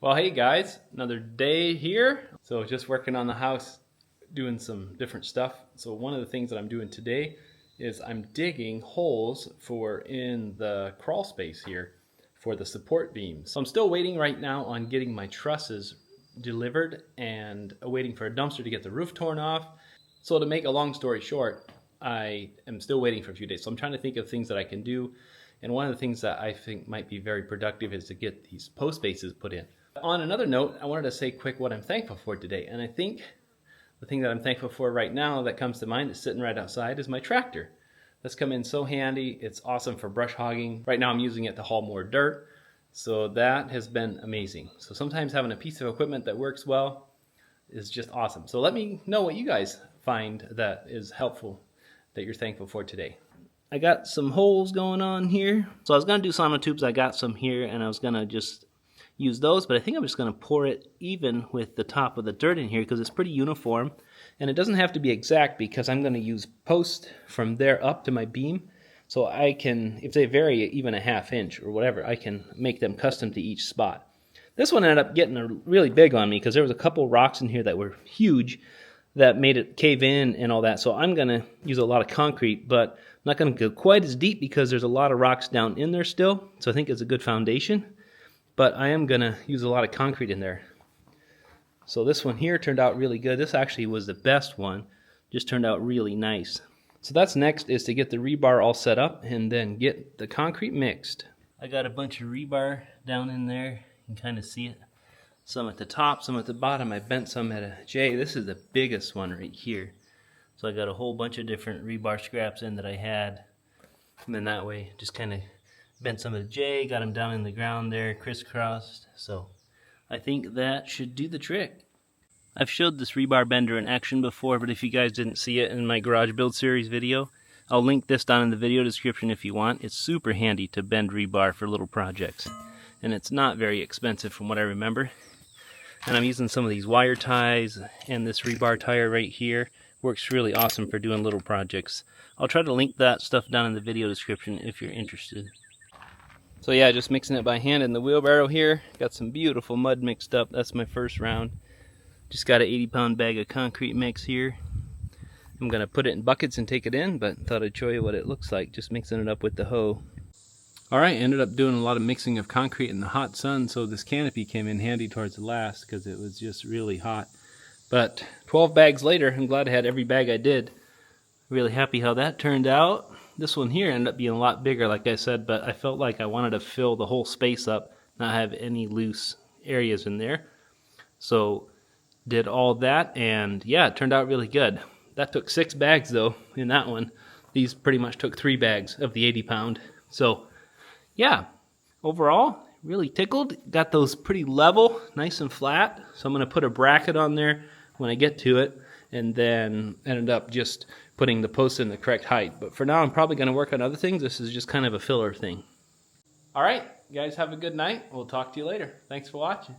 Well, hey guys, another day here. So just working on the house, doing some different stuff. So one of the things that I'm doing today is I'm digging holes for in the crawl space here for the support beams. So I'm still waiting right now on getting my trusses delivered and waiting for a dumpster to get the roof torn off. So to make a long story short, I am still waiting for a few days. So I'm trying to think of things that I can do. And one of the things that I think might be very productive is to get these post bases put in. On another note, I wanted to say quick what I'm thankful for today. And I think the thing that I'm thankful for right now that comes to mind is sitting right outside is my tractor. That's come in so handy. It's awesome for brush hogging. Right now I'm using it to haul more dirt. So that has been amazing. So sometimes having a piece of equipment that works well is just awesome. So let me know what you guys find that is helpful that you're thankful for today. I got some holes going on here. So I was going to do sonotubes. I got some here and I was going to just use those, but I think I'm just going to pour it even with the top of the dirt in here because it's pretty uniform. And it doesn't have to be exact because I'm going to use posts from there up to my beam. So I can, if they vary even a ½ inch or whatever, I can make them custom to each spot. This one ended up getting really big on me because there was a couple rocks in here that were huge that made it cave in and all that. So I'm going to use a lot of concrete, but I'm not going to go quite as deep because there's a lot of rocks down in there still. So I think it's a good foundation. But I am going to use a lot of concrete in there. So this one here turned out really good. This actually was the best one. Just turned out really nice. So that's next is to get the rebar all set up and then get the concrete mixed. I got a bunch of rebar down in there. You can kind of see it. Some at the top, some at the bottom. I bent some at a J. This is the biggest one right here. So I got a whole bunch of different rebar scraps in that I had. And then that way, just kind of bent some of the J, got them down in the ground there, crisscrossed. So I think that should do the trick. I've showed this rebar bender in action before, but if you guys didn't see it in my garage build series video, I'll link this down in the video description if you want. It's super handy to bend rebar for little projects. And it's not very expensive from what I remember. And I'm using some of these wire ties and this rebar tire right here. Works really awesome for doing little projects. I'll try to link that stuff down in the video description if you're interested. So yeah, just mixing it by hand in the wheelbarrow here. Got some beautiful mud mixed up. That's my first round. Just got an 80-pound bag of concrete mix here. I'm going to put it in buckets and take it in, but thought I'd show you what it looks like, just mixing it up with the hoe. Alright, ended up doing a lot of mixing of concrete in the hot sun, so this canopy came in handy towards the last because it was just really hot. But 12 bags later, I'm glad I had every bag I did. Really happy how that turned out. This one here ended up being a lot bigger, like I said, but I felt like I wanted to fill the whole space up, not have any loose areas in there. So did all that, and yeah, it turned out really good. That took 6 bags though in that one. These pretty much took 3 bags of the 80-pound. So yeah, overall, really tickled. Got those pretty level, nice and flat. So I'm going to put a bracket on there when I get to it, and then ended up just putting the posts in the correct height. But for now, I'm probably going to work on other things. This is just kind of a filler thing. All right, guys, have a good night. We'll talk to you later. Thanks for watching.